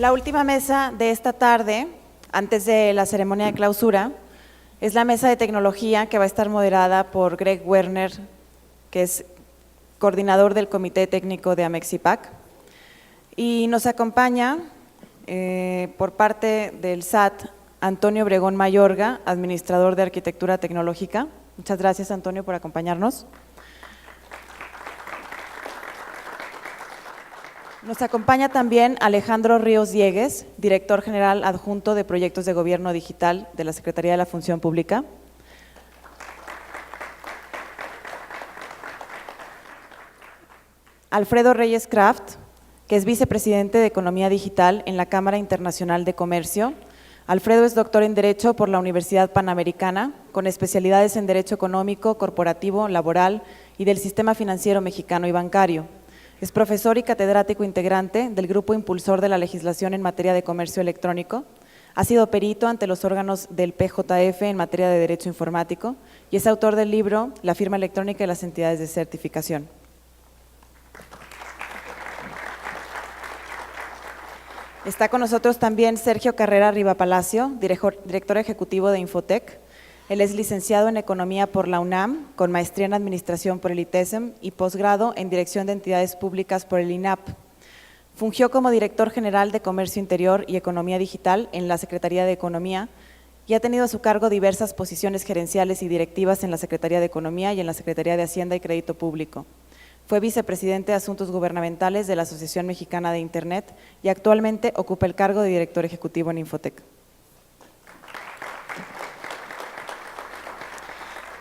La última mesa de esta tarde, antes de la ceremonia de clausura, es la mesa de tecnología que va a estar moderada por Greg Werner, que es coordinador del Comité Técnico de Amexipac. Y nos acompaña por parte del SAT Antonio Obregón Mayorga, administrador de Arquitectura Tecnológica. Muchas gracias, Antonio, por acompañarnos. Nos acompaña también Alejandro Ríos Diegues, director general adjunto de Proyectos de Gobierno Digital de la Secretaría de la Función Pública. Alfredo Reyes Kraft, que es vicepresidente de Economía Digital en la Cámara Internacional de Comercio. Alfredo es doctor en Derecho por la Universidad Panamericana, con especialidades en Derecho Económico, Corporativo, Laboral y del Sistema Financiero Mexicano y Bancario. Es profesor y catedrático integrante del Grupo Impulsor de la Legislación en materia de comercio electrónico. Ha sido perito ante los órganos del PJF en materia de Derecho Informático y es autor del libro La firma electrónica y las entidades de certificación. Está con nosotros también Sergio Carrera Rivapalacio, director ejecutivo de Infotec. Él es licenciado en Economía por la UNAM, con maestría en Administración por el ITESM y posgrado en Dirección de Entidades Públicas por el INAP. Fungió como director general de Comercio Interior y Economía Digital en la Secretaría de Economía y ha tenido a su cargo diversas posiciones gerenciales y directivas en la Secretaría de Economía y en la Secretaría de Hacienda y Crédito Público. Fue vicepresidente de Asuntos Gubernamentales de la Asociación Mexicana de Internet y actualmente ocupa el cargo de director ejecutivo en Infotec.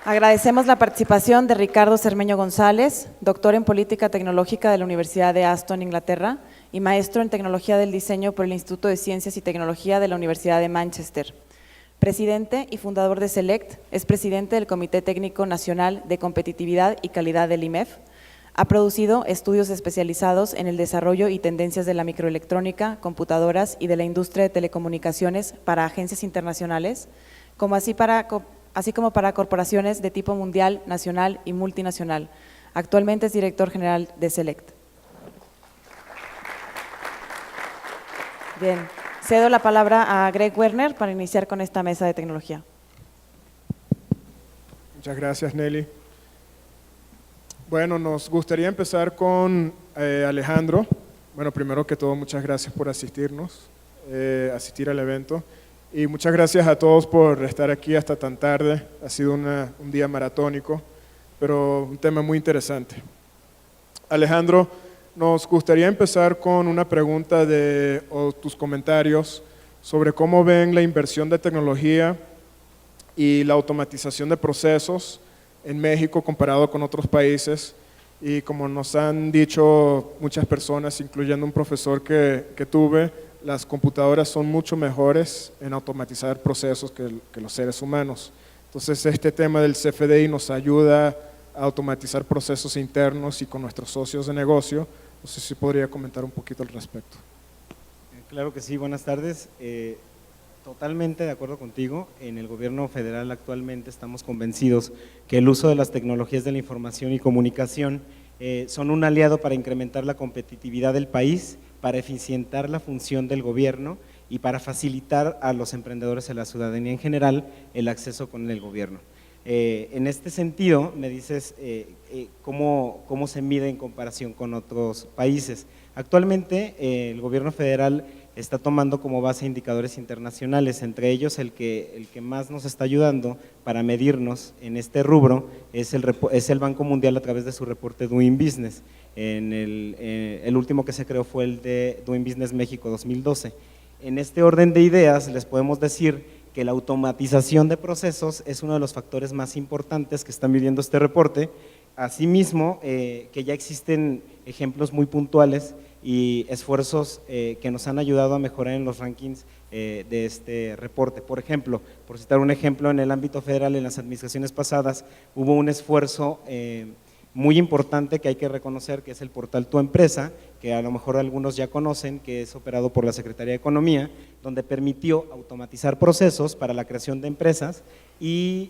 Agradecemos la participación de Ricardo Cermeño González, doctor en Política Tecnológica de la Universidad de Aston, Inglaterra, y maestro en Tecnología del Diseño por el Instituto de Ciencias y Tecnología de la Universidad de Manchester. Presidente y fundador de Select, es presidente del Comité Técnico Nacional de Competitividad y Calidad del IMEF. Ha producido estudios especializados en el desarrollo y tendencias de la microelectrónica, computadoras y de la industria de telecomunicaciones para agencias internacionales, así como para corporaciones de tipo mundial, nacional y multinacional. Actualmente es director general de Select. Bien, cedo la palabra a Greg Werner para iniciar con esta mesa de tecnología. Muchas gracias, Nelly. Bueno, nos gustaría empezar con Alejandro. Bueno, primero que todo, muchas gracias por asistir al evento. Y muchas gracias a todos por estar aquí hasta tan tarde. Ha sido un día maratónico, pero un tema muy interesante. Alejandro, nos gustaría empezar con una pregunta o tus comentarios sobre cómo ven la inversión de tecnología y la automatización de procesos en México comparado con otros países. Y como nos han dicho muchas personas, incluyendo un profesor que tuve, las computadoras son mucho mejores en automatizar procesos que los seres humanos. Entonces este tema del CFDI nos ayuda a automatizar procesos internos y con nuestros socios de negocio. No sé si podría comentar un poquito al respecto. Claro que sí, buenas tardes. Totalmente de acuerdo contigo. En el gobierno federal actualmente estamos convencidos que el uso de las tecnologías de la información y comunicación son un aliado para incrementar la competitividad del país, para eficientar la función del gobierno y para facilitar a los emprendedores y a la ciudadanía en general el acceso con el gobierno. En este sentido, me dices cómo se mide en comparación con otros países. Actualmente el gobierno federal está tomando como base indicadores internacionales, entre ellos el que más nos está ayudando para medirnos en este rubro es el Banco Mundial a través de su reporte Doing Business. El último que se creó fue el de Doing Business México 2012. En este orden de ideas les podemos decir que la automatización de procesos es uno de los factores más importantes que están midiendo este reporte. Asimismo, que ya existen ejemplos muy puntuales y esfuerzos que nos han ayudado a mejorar en los rankings de este reporte. Por ejemplo, por citar un ejemplo, en el ámbito federal, en las administraciones pasadas, hubo un esfuerzo muy importante que hay que reconocer, que es el portal Tu Empresa, que a lo mejor algunos ya conocen, que es operado por la Secretaría de Economía, donde permitió automatizar procesos para la creación de empresas y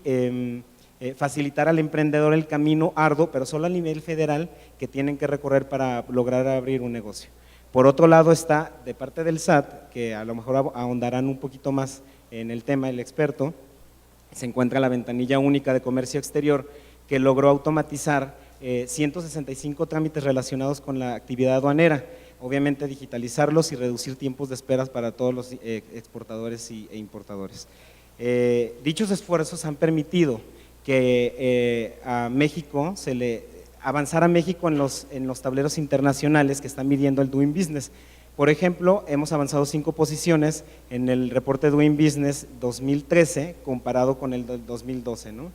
facilitar al emprendedor el camino arduo, pero solo a nivel federal, que tienen que recorrer para lograr abrir un negocio. Por otro lado está de parte del SAT, que a lo mejor ahondarán un poquito más en el tema el experto, se encuentra la ventanilla única de comercio exterior, que logró automatizar 165 trámites relacionados con la actividad aduanera, obviamente digitalizarlos y reducir tiempos de esperas para todos los exportadores e importadores. Dichos esfuerzos han permitido que a México avanzar a México en los tableros internacionales que están midiendo el Doing Business. Por ejemplo, hemos avanzado 5 posiciones en el reporte Doing Business 2013 comparado con el del 2012, ¿no?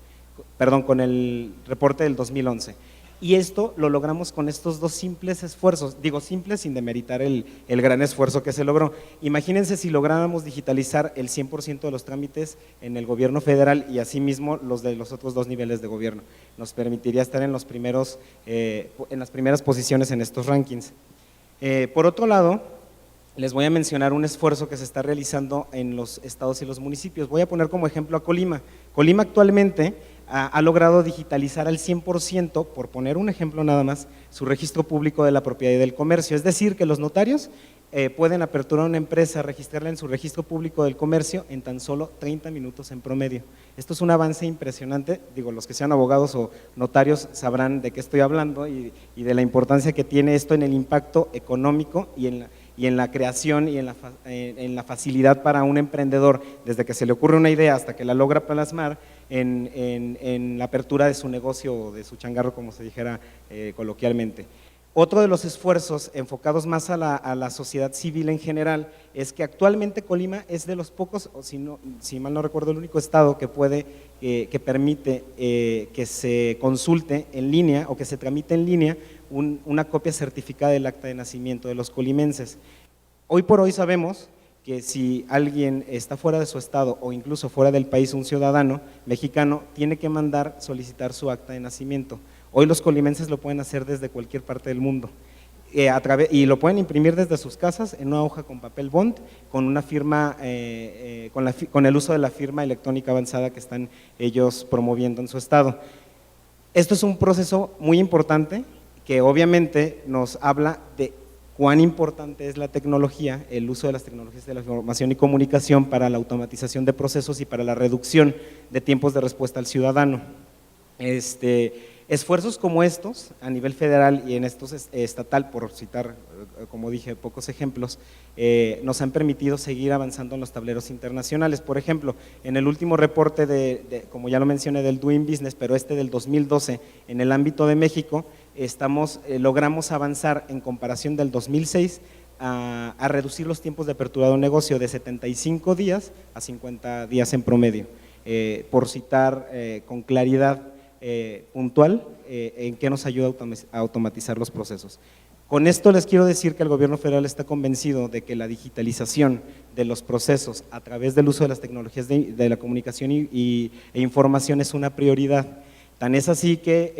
Perdón, con el reporte del 2011. Y esto lo logramos con estos 2 simples esfuerzos, digo simples sin demeritar el gran esfuerzo que se logró. Imagínense si lográramos digitalizar el 100% de los trámites en el gobierno federal y asimismo los de los otros 2 niveles de gobierno. Nos permitiría estar en las primeras posiciones en estos rankings. Por otro lado, les voy a mencionar un esfuerzo que se está realizando en los estados y los municipios. Voy a poner como ejemplo a Colima. Colima actualmente ha logrado digitalizar al 100%, por poner un ejemplo nada más, su registro público de la propiedad y del comercio. Es decir, que los notarios pueden aperturar una empresa, registrarla en su registro público del comercio en tan solo 30 minutos en promedio. Esto es un avance impresionante, digo, los que sean abogados o notarios sabrán de qué estoy hablando y de la importancia que tiene esto en el impacto económico y en la creación y en la facilidad para un emprendedor, desde que se le ocurre una idea hasta que la logra plasmar en la apertura de su negocio o de su changarro, como se dijera coloquialmente. Otro de los esfuerzos enfocados más a la sociedad civil en general es que actualmente Colima es de los pocos, o si mal no recuerdo, el único estado que permite que se consulte en línea o que se tramite en línea una copia certificada del acta de nacimiento de los colimenses. Hoy por hoy sabemos que si alguien está fuera de su estado o incluso fuera del país, un ciudadano mexicano, tiene que solicitar su acta de nacimiento. Hoy los colimenses lo pueden hacer desde cualquier parte del mundo y lo pueden imprimir desde sus casas en una hoja con papel bond, con una firma, con el uso de la firma electrónica avanzada que están ellos promoviendo en su estado. Esto es un proceso muy importante que obviamente nos habla de cuán importante es la tecnología, el uso de las tecnologías de la información y comunicación para la automatización de procesos y para la reducción de tiempos de respuesta al ciudadano. Esfuerzos como estos a nivel federal y en estos estatal, por citar, como dije, pocos ejemplos, nos han permitido seguir avanzando en los tableros internacionales. Por ejemplo, en el último reporte como ya lo mencioné, del Doing Business, pero del 2012, en el ámbito de México, logramos avanzar en comparación del 2006 a reducir los tiempos de apertura de un negocio de 75 días a 50 días en promedio. Por citar con claridad puntual en qué nos ayuda a automatizar los procesos. Con esto les quiero decir que el gobierno federal está convencido de que la digitalización de los procesos a través del uso de las tecnologías de la comunicación e información es una prioridad. Tan es así que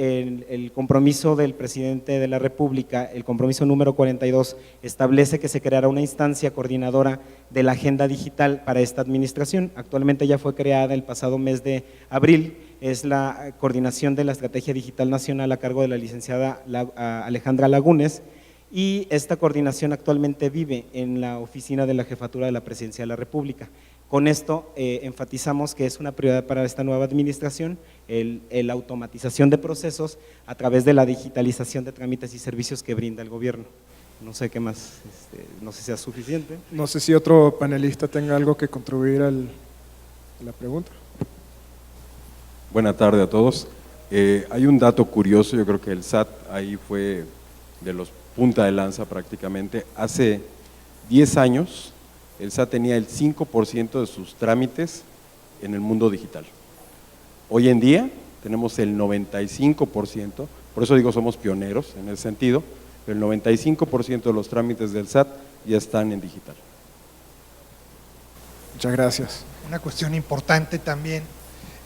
el compromiso del presidente de la República, el compromiso número 42, establece que se creará una instancia coordinadora de la agenda digital para esta administración. Actualmente ya fue creada el pasado mes de abril, es la coordinación de la Estrategia Digital Nacional a cargo de la licenciada Alejandra Lagunes, y esta coordinación actualmente vive en la oficina de la Jefatura de la Presidencia de la República. Con esto enfatizamos que es una prioridad para esta nueva administración la automatización de procesos a través de la digitalización de trámites y servicios que brinda el gobierno. No sé qué más, no sé si sea suficiente. No sé si otro panelista tenga algo que contribuir a la pregunta. Buenas tardes a todos. Hay un dato curioso, yo creo que el SAT ahí fue de los punta de lanza prácticamente. Hace 10 años el SAT tenía el 5% de sus trámites en el mundo digital. Hoy en día tenemos el 95%, por eso digo somos pioneros en ese sentido, el 95% de los trámites del SAT ya están en digital. Muchas gracias. Una cuestión importante también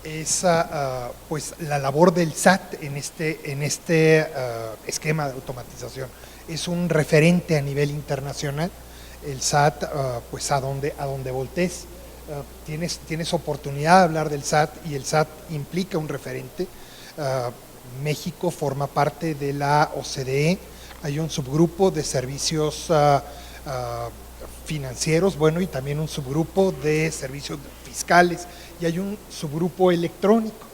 es pues la labor del SAT en este esquema de automatización. Es un referente a nivel internacional. El SAT, pues a donde voltees, tienes oportunidad de hablar del SAT, y el SAT implica un referente. México forma parte de la OCDE hay un subgrupo de servicios financieros, bueno, y también un subgrupo de servicios fiscales, y hay un subgrupo electrónico.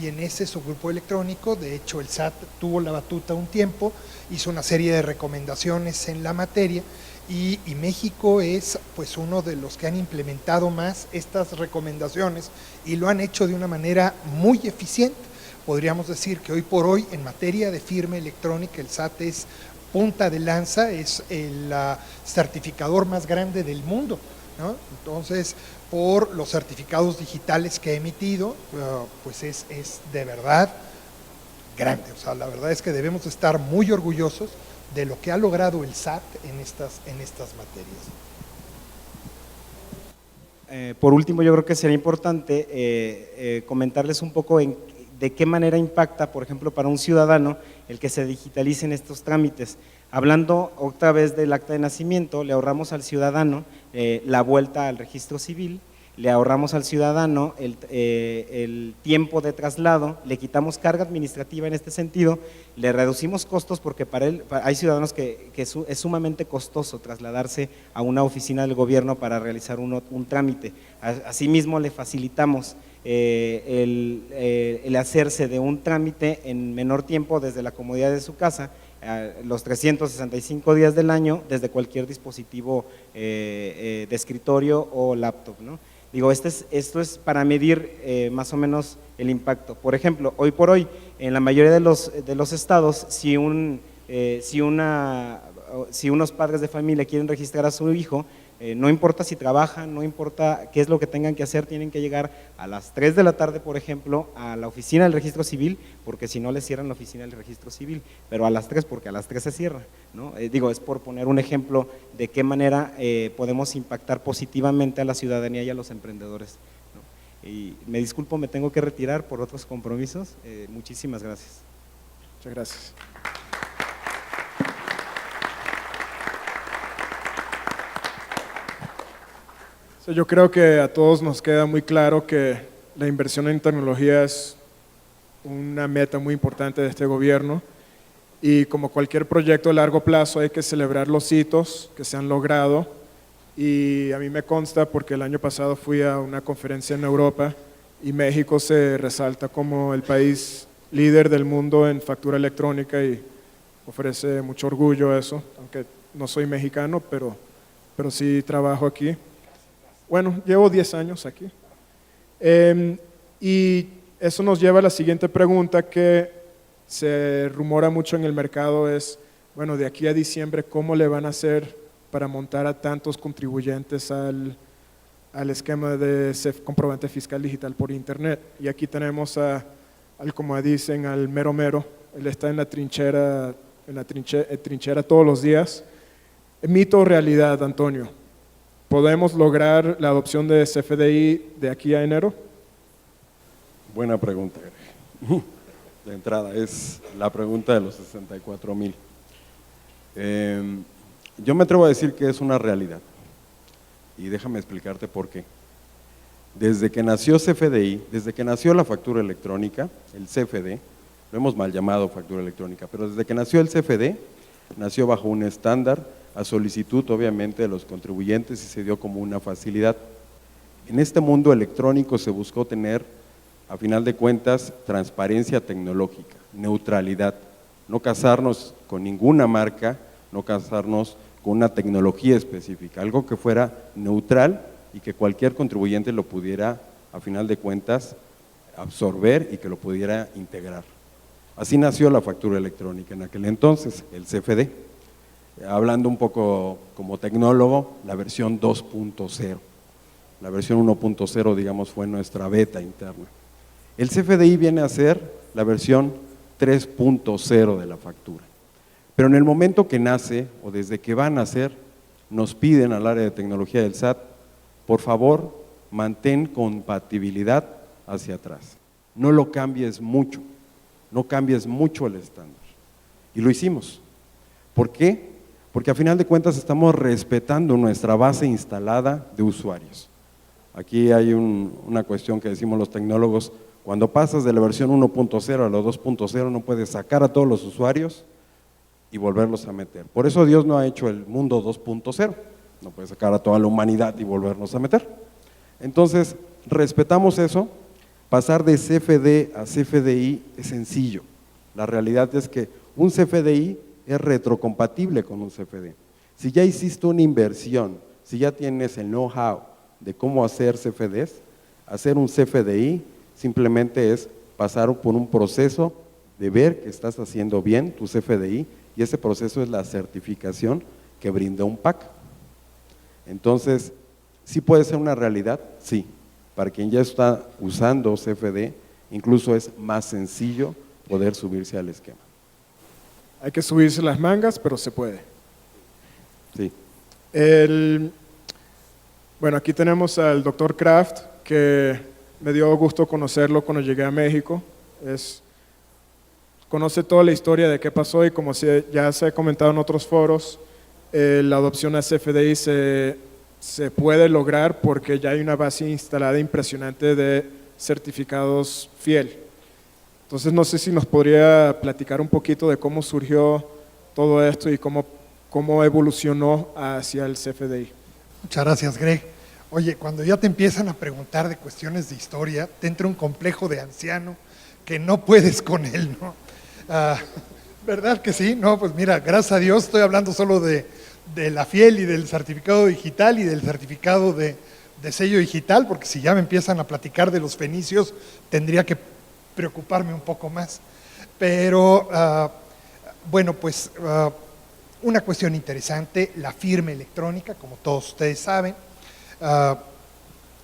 Y en ese subgrupo electrónico, de hecho, el SAT tuvo la batuta un tiempo, hizo una serie de recomendaciones en la materia, y México es pues uno de los que han implementado más estas recomendaciones y lo han hecho de una manera muy eficiente. Podríamos decir que hoy por hoy en materia de firma electrónica el SAT es punta de lanza, es el certificador más grande del mundo, ¿no? Entonces, por los certificados digitales que ha emitido, pues es de verdad grande. O sea, la verdad es que debemos estar muy orgullosos de lo que ha logrado el SAT en estas materias. Por último, yo creo que sería importante comentarles un poco de qué manera impacta, por ejemplo, para un ciudadano el que se digitalicen estos trámites. Hablando otra vez del acta de nacimiento, le ahorramos al ciudadano la vuelta al registro civil, le ahorramos al ciudadano el tiempo de traslado, le quitamos carga administrativa en este sentido, le reducimos costos porque hay ciudadanos que es sumamente costoso trasladarse a una oficina del gobierno para realizar un trámite. Asimismo, le facilitamos el hacerse de un trámite en menor tiempo desde la comodidad de su casa, los 365 días del año, desde cualquier dispositivo de escritorio o laptop, ¿no? Digo, esto es para medir más o menos el impacto. Por ejemplo, hoy por hoy, en la mayoría de los estados, si unos padres de familia quieren registrar a su hijo, no importa si trabajan, no importa qué es lo que tengan que hacer, tienen que llegar a las 3 de la tarde, por ejemplo, a la oficina del registro civil, porque si no les cierran la oficina del registro civil, pero a las 3 porque a las 3 se cierra, ¿no? Digo, es por poner un ejemplo de qué manera podemos impactar positivamente a la ciudadanía y a los emprendedores, ¿no? Y me disculpo, me tengo que retirar por otros compromisos. Muchísimas gracias. Muchas gracias. Yo creo que a todos nos queda muy claro que la inversión en tecnología es una meta muy importante de este gobierno y como cualquier proyecto a largo plazo hay que celebrar los hitos que se han logrado y a mí me consta porque el año pasado fui a una conferencia en Europa y México se resalta como el país líder del mundo en factura electrónica y ofrece mucho orgullo eso, aunque no soy mexicano, pero sí trabajo aquí. Bueno, llevo 10 años aquí. Y eso nos lleva a la siguiente pregunta que se rumora mucho en el mercado es, bueno, de aquí a diciembre, ¿cómo le van a hacer para montar a tantos contribuyentes al esquema de comprobante fiscal digital por internet? Y aquí tenemos como dicen, al mero mero, él está en la trinchera todos los días. ¿Mito o realidad, Antonio? ¿Podemos lograr la adopción de CFDI de aquí a enero? Buena pregunta, Greg. De entrada, es la pregunta de los 64,000. Yo me atrevo a decir que es una realidad. Y déjame explicarte por qué. Desde que nació CFDI, desde que nació la factura electrónica, el CFD, lo hemos mal llamado factura electrónica, pero desde que nació el CFD, nació bajo un estándar a solicitud obviamente de los contribuyentes y se dio como una facilidad. En este mundo electrónico se buscó tener, a final de cuentas, transparencia tecnológica, neutralidad, no casarnos con ninguna marca, no casarnos con una tecnología específica, algo que fuera neutral y que cualquier contribuyente lo pudiera, a final de cuentas, absorber y que lo pudiera integrar. Así nació la factura electrónica en aquel entonces, el CFD. Hablando un poco como tecnólogo, la versión 2.0. La versión 1.0, digamos, fue nuestra beta interna. El CFDI viene a ser la versión 3.0 de la factura. Pero en el momento que nace, o desde que va a nacer, nos piden al área de tecnología del SAT, por favor, mantén compatibilidad hacia atrás. No lo cambies mucho, no cambies mucho el estándar. Y lo hicimos. ¿Por qué? Porque a final de cuentas estamos respetando nuestra base instalada de usuarios. Aquí hay una cuestión que decimos los tecnólogos, cuando pasas de la versión 1.0 a la 2.0 no puedes sacar a todos los usuarios y volverlos a meter. Por eso Dios no ha hecho el mundo 2.0, no puede sacar a toda la humanidad y volvernos a meter. Entonces, respetamos eso. Pasar de CFD a CFDI es sencillo. La realidad es que un CFDI es retrocompatible con un CFD. Si ya hiciste una inversión, si ya tienes el know-how de cómo hacer CFDs, hacer un CFDI simplemente es pasar por un proceso de ver que estás haciendo bien tu CFDI, y ese proceso es la certificación que brinda un PAC. Entonces, ¿sí puede ser una realidad? Sí. Para quien ya está usando CFD, incluso es más sencillo poder subirse al esquema. Hay que subirse las mangas, pero se puede. Sí. Bueno, aquí tenemos al doctor Kraft, que me dio gusto conocerlo cuando llegué a México. Conoce toda la historia de qué pasó, y como ya se ha comentado en otros foros, la adopción a CFDI se puede lograr porque ya hay una base instalada impresionante de certificados fiel. Entonces no sé si nos podría platicar un poquito de cómo surgió todo esto y cómo evolucionó hacia el CFDI. Muchas gracias, Greg. Oye, cuando ya te empiezan a preguntar de cuestiones de historia, te entra un complejo de anciano que no puedes con él, ¿no? ¿Verdad que sí? No, pues mira, gracias a Dios estoy hablando solo de la FIEL y del certificado digital y del certificado de sello digital, porque si ya me empiezan a platicar de los fenicios, tendría que preocuparme un poco más. Pero, bueno, pues una cuestión interesante, la firma electrónica, como todos ustedes saben,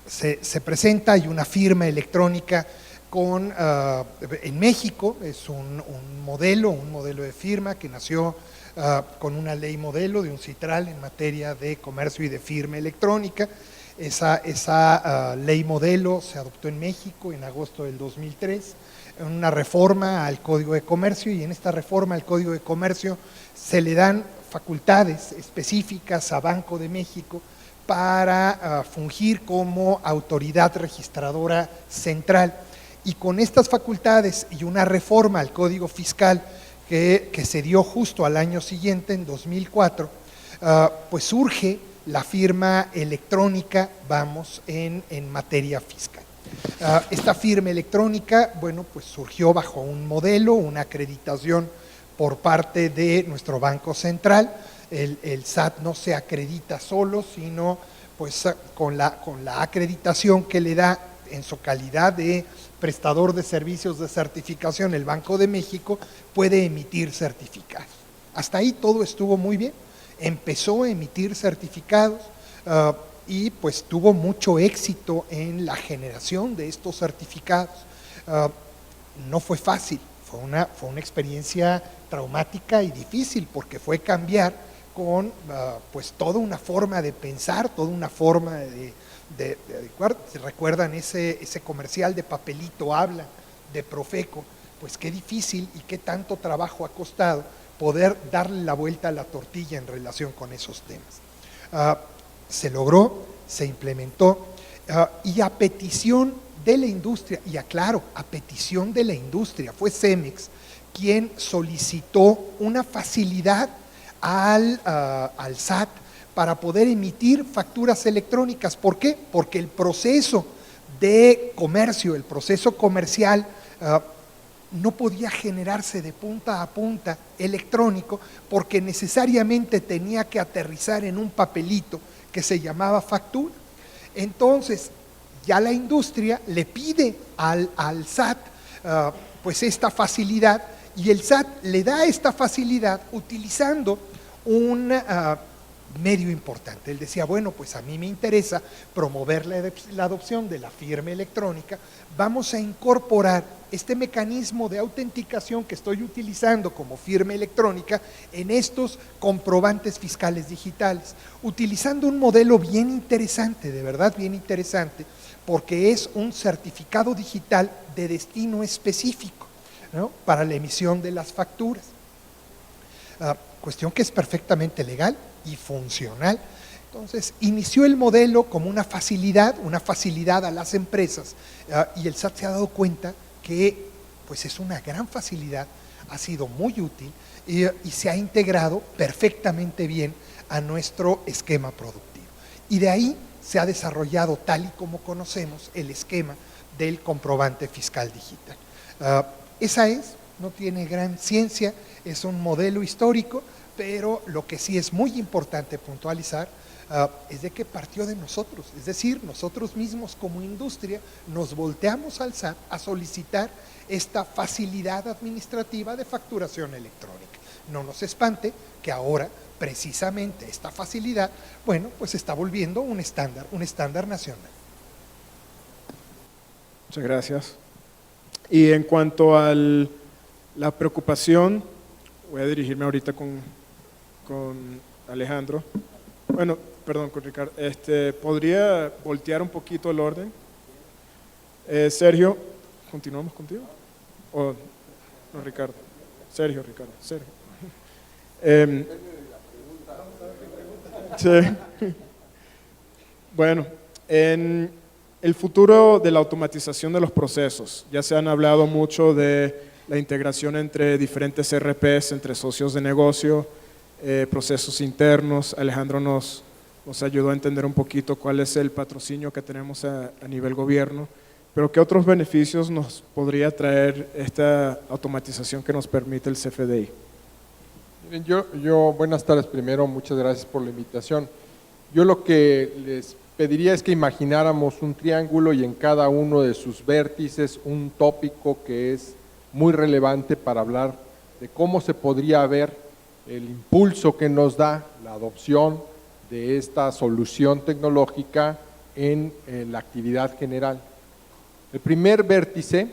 se presenta, hay una firma electrónica en México, es un modelo de firma que nació con una ley modelo de un CITRAL en materia de comercio y de firma electrónica. Esa ley modelo se adoptó en México en agosto del 2003, en una reforma al Código de Comercio, y en esta reforma al Código de Comercio se le dan facultades específicas a Banco de México para fungir como autoridad registradora central. Y con estas facultades y una reforma al Código Fiscal que se dio justo al año siguiente, en 2004, pues surge la firma electrónica, en materia fiscal. Esta firma electrónica, bueno, pues surgió bajo un modelo, una acreditación por parte de nuestro Banco Central. El SAT no se acredita solo, sino pues con la acreditación que le da en su calidad de prestador de servicios de certificación, el Banco de México puede emitir certificados. Hasta ahí todo estuvo muy bien. Empezó a emitir certificados y pues tuvo mucho éxito en la generación de estos certificados. No fue fácil, fue una experiencia traumática y difícil, porque fue cambiar con pues toda una forma de pensar, toda una forma de adecuar. ¿Se recuerdan ese comercial de Papelito Habla de Profeco? Pues qué difícil y qué tanto trabajo ha costado poder darle la vuelta a la tortilla en relación con esos temas. Se logró, se implementó, y a petición de la industria, y aclaro, a petición de la industria, fue Cemex quien solicitó una facilidad al SAT para poder emitir facturas electrónicas. ¿Por qué? Porque el proceso de comercio, el proceso comercial, no podía generarse de punta a punta electrónico, porque necesariamente tenía que aterrizar en un papelito que se llamaba factura. Entonces, ya la industria le pide al SAT pues esta facilidad, y el SAT le da esta facilidad utilizando un medio importante. Él decía, bueno, pues a mí me interesa promover la adopción de la firma electrónica, vamos a incorporar este mecanismo de autenticación que estoy utilizando como firma electrónica en estos comprobantes fiscales digitales, utilizando un modelo bien interesante, de verdad bien interesante, porque es un certificado digital de destino específico, ¿no?, para la emisión de las facturas. Cuestión que es perfectamente legal y funcional. Entonces, inició el modelo como una facilidad a las empresas, y el SAT se ha dado cuenta que pues es una gran facilidad, ha sido muy útil y se ha integrado perfectamente bien a nuestro esquema productivo. Y de ahí se ha desarrollado, tal y como conocemos, el esquema del comprobante fiscal digital. Esa no tiene gran ciencia, es un modelo histórico, pero lo que sí es muy importante puntualizar es de que partió de nosotros, es decir, nosotros mismos como industria nos volteamos al SAT a solicitar esta facilidad administrativa de facturación electrónica. No nos espante que ahora precisamente esta facilidad, bueno, pues está volviendo un estándar nacional. Muchas gracias. Y en cuanto a la preocupación, voy a dirigirme ahorita con Alejandro. Bueno, perdón, con Ricardo. ¿Podría voltear un poquito el orden? Sergio, ¿continuamos contigo? ¿O no, Ricardo? Sergio. Sí. Bueno, en el futuro de la automatización de los procesos, ya se han hablado mucho de la integración entre diferentes ERPs, entre socios de negocio, procesos internos. Alejandro nos ayudó a entender un poquito cuál es el patrocinio que tenemos a nivel gobierno, pero ¿qué otros beneficios nos podría traer esta automatización que nos permite el CFDI? Miren, buenas tardes primero, muchas gracias por la invitación. Yo lo que les pediría es que imagináramos un triángulo y en cada uno de sus vértices un tópico que es muy relevante para hablar de cómo se podría ver el impulso que nos da la adopción de esta solución tecnológica en la actividad general. El primer vértice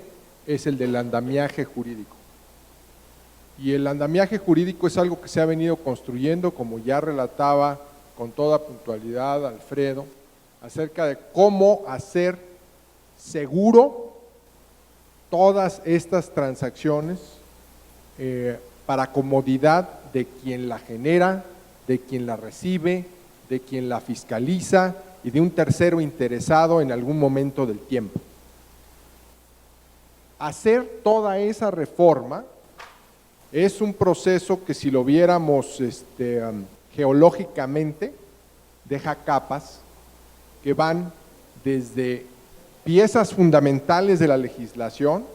es el del andamiaje jurídico. Y el andamiaje jurídico es algo que se ha venido construyendo, como ya relataba con toda puntualidad Alfredo, acerca de cómo hacer seguro todas estas transacciones para comodidad de quien la genera, de quien la recibe, de quien la fiscaliza y de un tercero interesado en algún momento del tiempo. Hacer toda esa reforma es un proceso que, si lo viéramos geológicamente, deja capas que van desde piezas fundamentales de la legislación,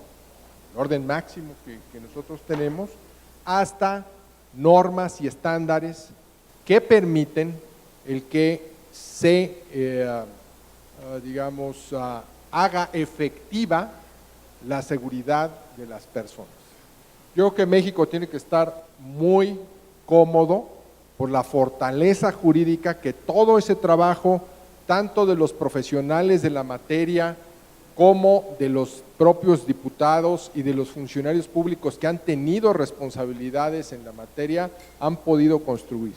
el orden máximo que nosotros tenemos, hasta normas y estándares que permiten el que se, haga efectiva la seguridad de las personas. Yo creo que México tiene que estar muy cómodo por la fortaleza jurídica que todo ese trabajo, tanto de los profesionales de la materia como de los propios diputados y de los funcionarios públicos que han tenido responsabilidades en la materia, han podido construir.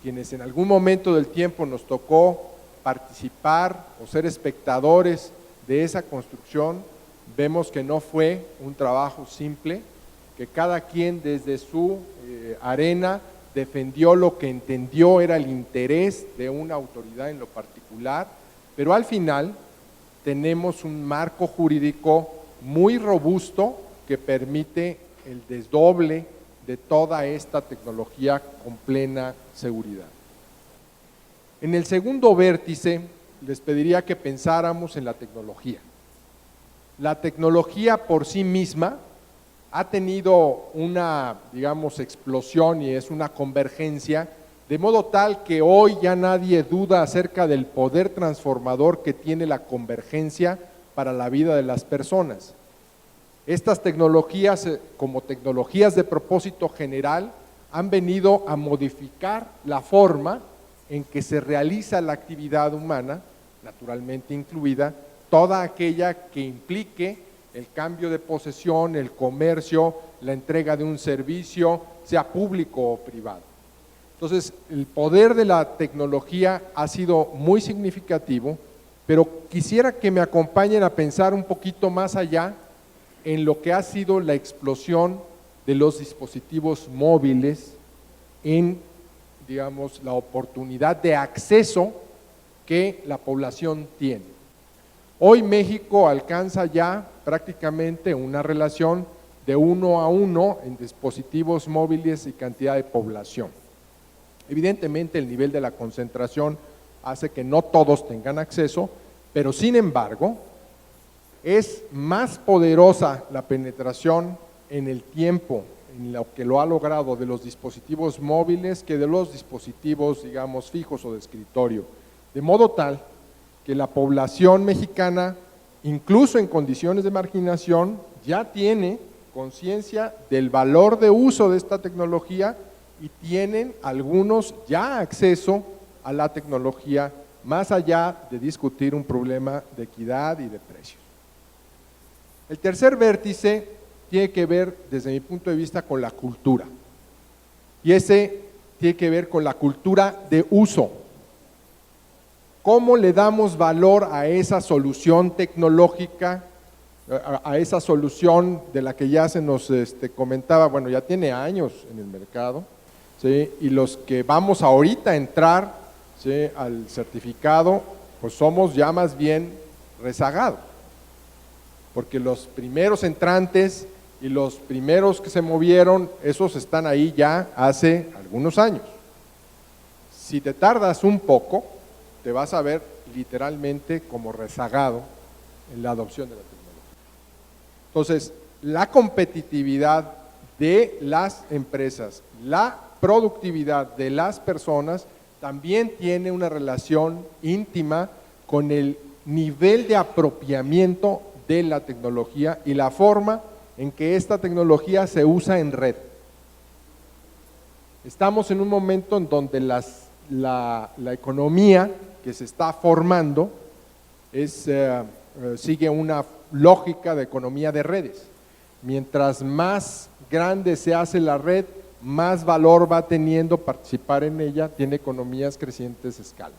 Quienes en algún momento del tiempo nos tocó participar o ser espectadores de esa construcción, vemos que no fue un trabajo simple, que cada quien desde su arena defendió lo que entendió era el interés de una autoridad en lo particular, pero al final tenemos un marco jurídico muy robusto que permite el desdoble de toda esta tecnología con plena seguridad. En el segundo vértice les pediría que pensáramos en la tecnología. La tecnología por sí misma ha tenido una, explosión y es una convergencia, de modo tal que hoy ya nadie duda acerca del poder transformador que tiene la convergencia para la vida de las personas. Estas tecnologías, como tecnologías de propósito general, han venido a modificar la forma en que se realiza la actividad humana, naturalmente incluida toda aquella que implique el cambio de posesión, el comercio, la entrega de un servicio, sea público o privado. Entonces, el poder de la tecnología ha sido muy significativo, pero quisiera que me acompañen a pensar un poquito más allá en lo que ha sido la explosión de los dispositivos móviles en, la oportunidad de acceso que la población tiene. Hoy México alcanza ya prácticamente una relación de 1 a 1 en dispositivos móviles y cantidad de población. Evidentemente el nivel de la concentración hace que no todos tengan acceso, pero sin embargo es más poderosa la penetración en el tiempo en lo que lo ha logrado de los dispositivos móviles que de los dispositivos, digamos, fijos o de escritorio, de modo tal que la población mexicana, incluso en condiciones de marginación, ya tiene conciencia del valor de uso de esta tecnología y tienen algunos ya acceso a la tecnología, más allá de discutir un problema de equidad y de precios. El tercer vértice tiene que ver, desde mi punto de vista, con la cultura. Y ese tiene que ver con la cultura de uso. ¿Cómo le damos valor a esa solución tecnológica, a esa solución de la que ya se nos comentaba? Bueno, ya tiene años en el mercado, ¿sí? Y los que vamos ahorita a entrar, ¿sí?, al certificado, pues somos ya más bien rezagados, porque los primeros entrantes y los primeros que se movieron, esos están ahí ya hace algunos años. Si te tardas un poco, te vas a ver literalmente como rezagado en la adopción de la tecnología. Entonces, la competitividad de las empresas, la productividad de las personas también tiene una relación íntima con el nivel de apropiamiento de la tecnología y la forma en que esta tecnología se usa en red. Estamos en un momento en donde la economía que se está formando sigue una lógica de economía de redes. Mientras más grande se hace la red, más valor va teniendo participar en ella, tiene economías crecientes de escala.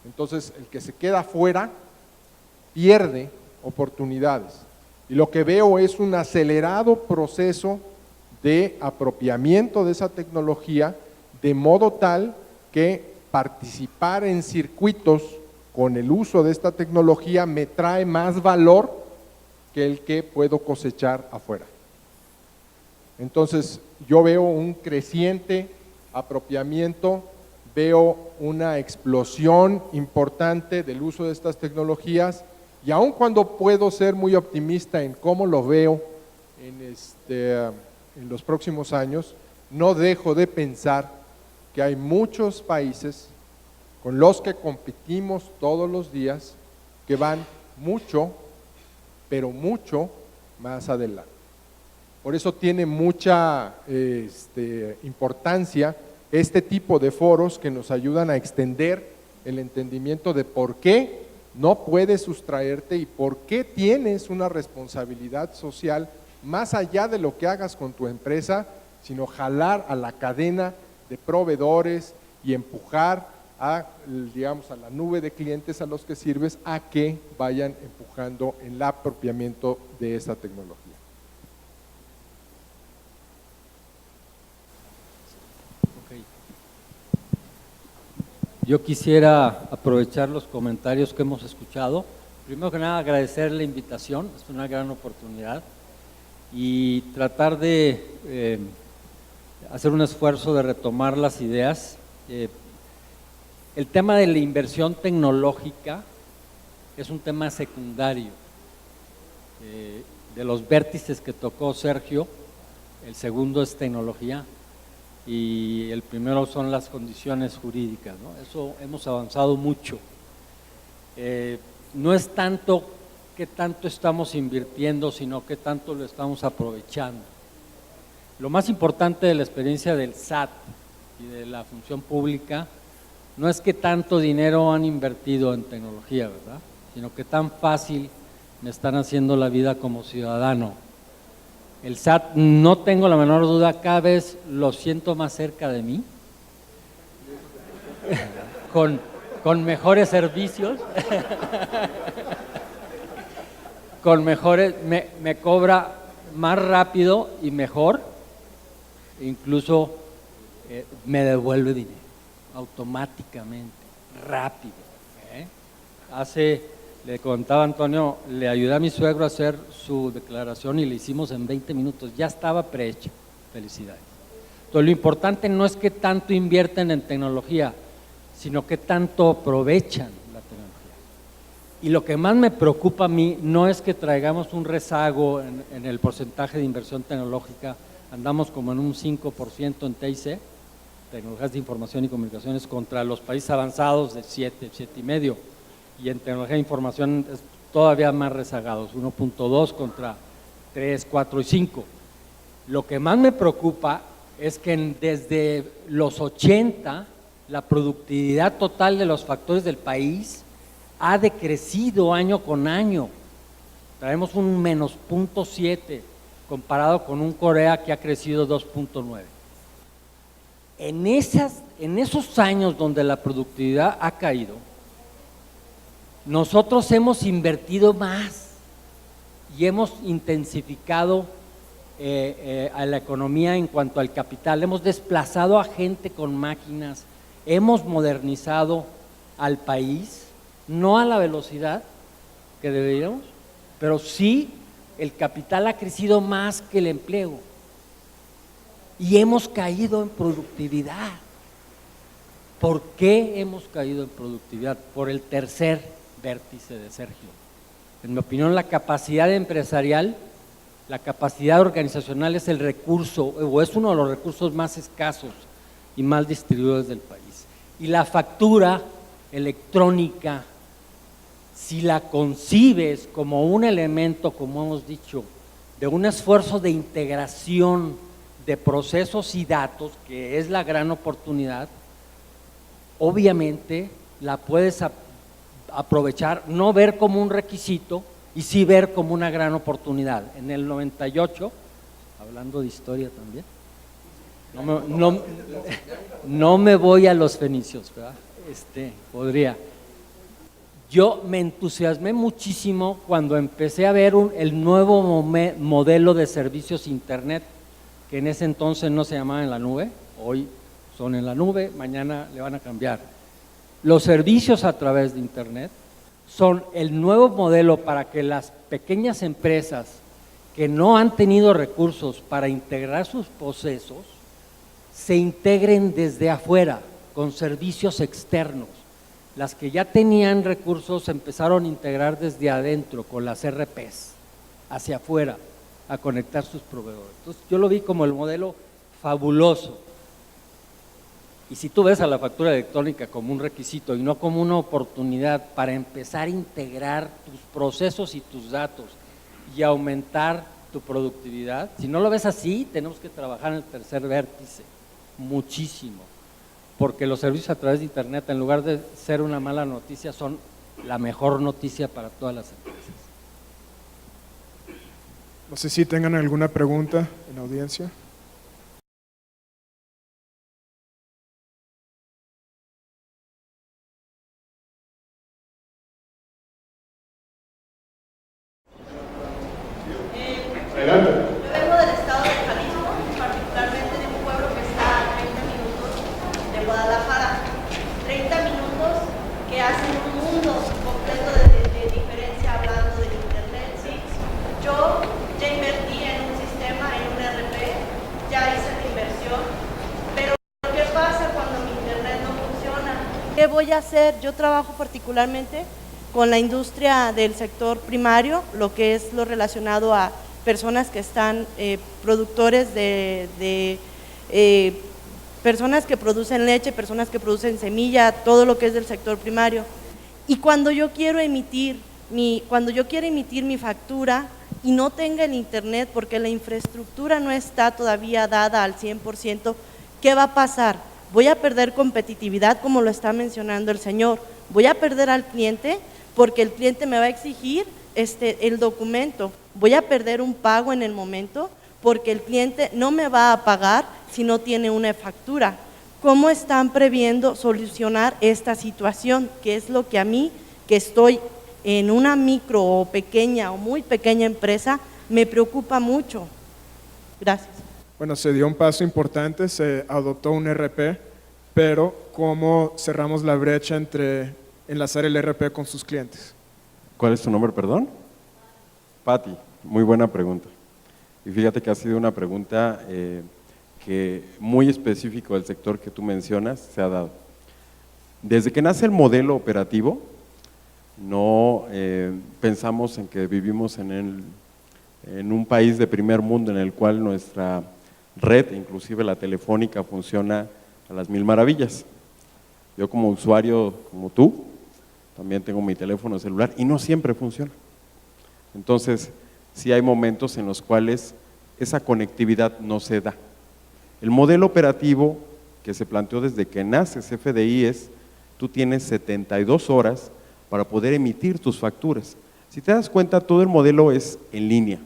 Entonces, el que se queda fuera pierde oportunidades. Y lo que veo es un acelerado proceso de apropiamiento de esa tecnología, de modo tal que participar en circuitos con el uso de esta tecnología me trae más valor que el que puedo cosechar afuera. Entonces, yo veo un creciente apropiamiento, veo una explosión importante del uso de estas tecnologías, y aun cuando puedo ser muy optimista en cómo lo veo en los próximos años, no dejo de pensar que hay muchos países con los que competimos todos los días que van mucho, pero mucho más adelante. Por eso tiene mucha importancia este tipo de foros que nos ayudan a extender el entendimiento de por qué no puedes sustraerte y por qué tienes una responsabilidad social más allá de lo que hagas con tu empresa, sino jalar a la cadena de proveedores y empujar a la nube de clientes a los que sirves a que vayan empujando en el apropiamiento de esta tecnología. Yo quisiera aprovechar los comentarios que hemos escuchado. Primero que nada, agradecer la invitación, es una gran oportunidad, y tratar de hacer un esfuerzo de retomar las ideas. El tema de la inversión tecnológica es un tema secundario. De los vértices que tocó Sergio, el segundo es tecnología, y el primero son las condiciones jurídicas, ¿no? Eso hemos avanzado mucho. No es tanto qué tanto estamos invirtiendo, sino qué tanto lo estamos aprovechando. Lo más importante de la experiencia del SAT y de la función pública no es qué tanto dinero han invertido en tecnología, ¿verdad?, sino qué tan fácil me están haciendo la vida como ciudadano. El SAT, no tengo la menor duda, cada vez lo siento más cerca de mí, con mejores servicios, con mejores, me cobra más rápido y mejor, incluso me devuelve dinero automáticamente, rápido. Hace Le contaba a Antonio, le ayudé a mi suegro a hacer su declaración y le hicimos en 20 minutos, ya estaba prehecha. Felicidades. Entonces, lo importante no es que tanto invierten en tecnología, sino que tanto aprovechan la tecnología. Y lo que más me preocupa a mí no es que traigamos un rezago en el porcentaje de inversión tecnológica, andamos como en un 5% en TIC, tecnologías de información y comunicaciones, contra los países avanzados de 7, 7,5%. Y en tecnología de información es todavía más rezagados, 1.2 contra 3, 4 y 5. Lo que más me preocupa es que desde los 80 la productividad total de los factores del país ha decrecido año con año. Traemos un menos 0.7 comparado con un Corea que ha crecido 2.9. En esos años donde la productividad ha caído, nosotros hemos invertido más y hemos intensificado a la economía en cuanto al capital, hemos desplazado a gente con máquinas, hemos modernizado al país, no a la velocidad que deberíamos, pero sí el capital ha crecido más que el empleo y hemos caído en productividad. ¿Por qué hemos caído en productividad? Por el tercer vértice de Sergio. En mi opinión, la capacidad empresarial, la capacidad organizacional es el recurso, o es uno de los recursos más escasos y mal distribuidos del país. Y la factura electrónica, si la concibes como un elemento, como hemos dicho, de un esfuerzo de integración de procesos y datos, que es la gran oportunidad, obviamente la puedes aprovechar, no ver como un requisito y sí ver como una gran oportunidad. En el 98, hablando de historia también, no me voy a los fenicios, ¿verdad? Podría. Yo me entusiasmé muchísimo cuando empecé a ver el nuevo modelo de servicios internet, que en ese entonces no se llamaba en la nube, hoy son en la nube, mañana le van a cambiar. Los servicios a través de internet son el nuevo modelo para que las pequeñas empresas que no han tenido recursos para integrar sus procesos se integren desde afuera con servicios externos. Las que ya tenían recursos empezaron a integrar desde adentro con las RPs, hacia afuera, a conectar sus proveedores. Entonces yo lo vi como el modelo fabuloso. Y si tú ves a la factura electrónica como un requisito y no como una oportunidad para empezar a integrar tus procesos y tus datos y aumentar tu productividad, si no lo ves así, tenemos que trabajar en el tercer vértice, muchísimo. Porque los servicios a través de internet, en lugar de ser una mala noticia, son la mejor noticia para todas las empresas. No sé si tengan alguna pregunta en la audiencia. Adelante. Yo vengo del estado de Jalisco, particularmente de un pueblo que está a 30 minutos de Guadalajara. 30 minutos que hacen un mundo completo de diferencia hablando del internet, ¿sí? Yo ya invertí en un sistema, en un RP, ya hice la inversión, pero ¿qué pasa cuando mi internet no funciona? ¿Qué voy a hacer? Yo trabajo particularmente con la industria del sector primario, lo que es lo relacionado a personas que están productores personas que producen leche, personas que producen semilla, todo lo que es del sector primario. Y cuando yo quiero emitir mi factura y no tenga el internet porque la infraestructura no está todavía dada al 100%, ¿qué va a pasar? Voy a perder competitividad, como lo está mencionando el señor, voy a perder al cliente porque el cliente me va a exigir el documento, voy a perder un pago en el momento porque el cliente no me va a pagar si no tiene una factura. ¿Cómo están previendo solucionar esta situación? Que es lo que a mí, que estoy en una micro o pequeña o muy pequeña empresa, me preocupa mucho. Gracias. Bueno, se dio un paso importante, se adoptó un RP, pero ¿cómo cerramos la brecha entre enlazar el RP con sus clientes? ¿Cuál es tu nombre, perdón? Patti, muy buena pregunta. Y fíjate que ha sido una pregunta que muy específico del sector que tú mencionas se ha dado. Desde que nace el modelo operativo, no pensamos en que vivimos en un país de primer mundo en el cual nuestra red, inclusive la telefónica, funciona a las mil maravillas. Yo como usuario, como tú, también tengo mi teléfono celular y no siempre funciona. Entonces, sí hay momentos en los cuales esa conectividad no se da. El modelo operativo que se planteó desde que nace CFDI es, tú tienes 72 horas para poder emitir tus facturas. Si te das cuenta, todo el modelo es en línea.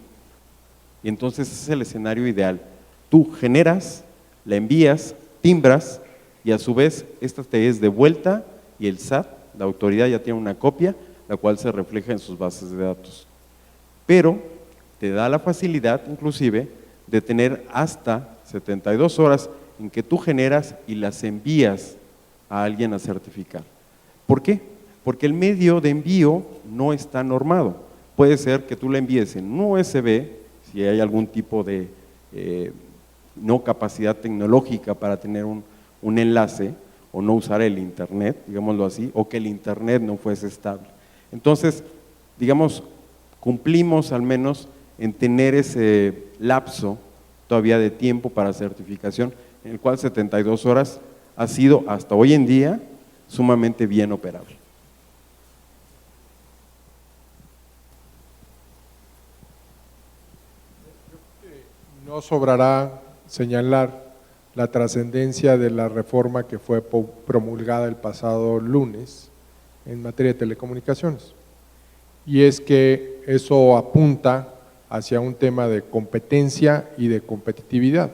Y entonces ese es el escenario ideal. Tú generas, la envías, timbras y a su vez esta te es devuelta y el SAT, la autoridad, ya tiene una copia, la cual se refleja en sus bases de datos. Pero te da la facilidad inclusive de tener hasta 72 horas en que tú generas y las envías a alguien a certificar. ¿Por qué? Porque el medio de envío no está normado. Puede ser que tú la envíes en un USB, si hay algún tipo de no capacidad tecnológica para tener un enlace, o no usar el internet, digámoslo así, o que el internet no fuese estable. Entonces, digamos, cumplimos al menos en tener ese lapso todavía de tiempo para certificación, en el cual 72 horas ha sido hasta hoy en día sumamente bien operable. No sobrará señalar la trascendencia de la reforma que fue promulgada el pasado lunes en materia de telecomunicaciones. Y es que eso apunta hacia un tema de competencia y de competitividad,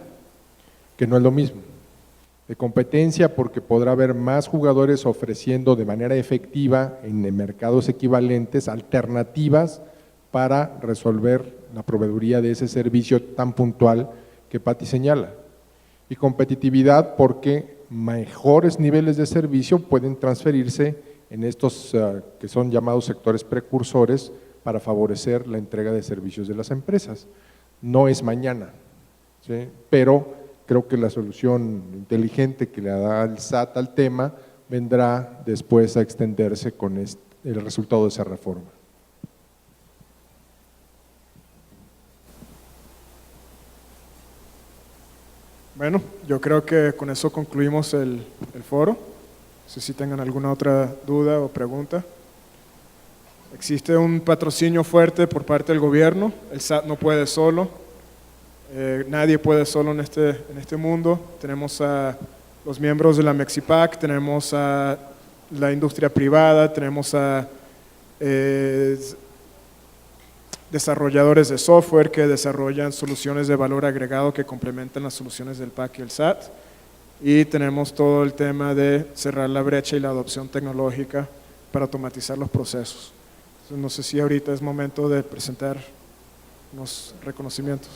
que no es lo mismo. De competencia porque podrá haber más jugadores ofreciendo de manera efectiva en mercados equivalentes alternativas para resolver la proveeduría de ese servicio tan puntual que Patti señala. Y competitividad porque mejores niveles de servicio pueden transferirse en estos que son llamados sectores precursores para favorecer la entrega de servicios de las empresas. No es mañana, ¿sí? Pero creo que la solución inteligente que le da el SAT al tema vendrá después a extenderse con el resultado de esa reforma. Bueno, yo creo que con eso concluimos el foro. No sé si tengan alguna otra duda o pregunta. Existe un patrocinio fuerte por parte del gobierno, el SAT no puede solo, nadie puede solo en este mundo. Tenemos a los miembros de la Mexipac, tenemos a la industria privada, tenemos a desarrolladores de software que desarrollan soluciones de valor agregado que complementan las soluciones del PAC y el SAT, y tenemos todo el tema de cerrar la brecha y la adopción tecnológica para automatizar los procesos. Entonces, no sé si ahorita es momento de presentar unos reconocimientos.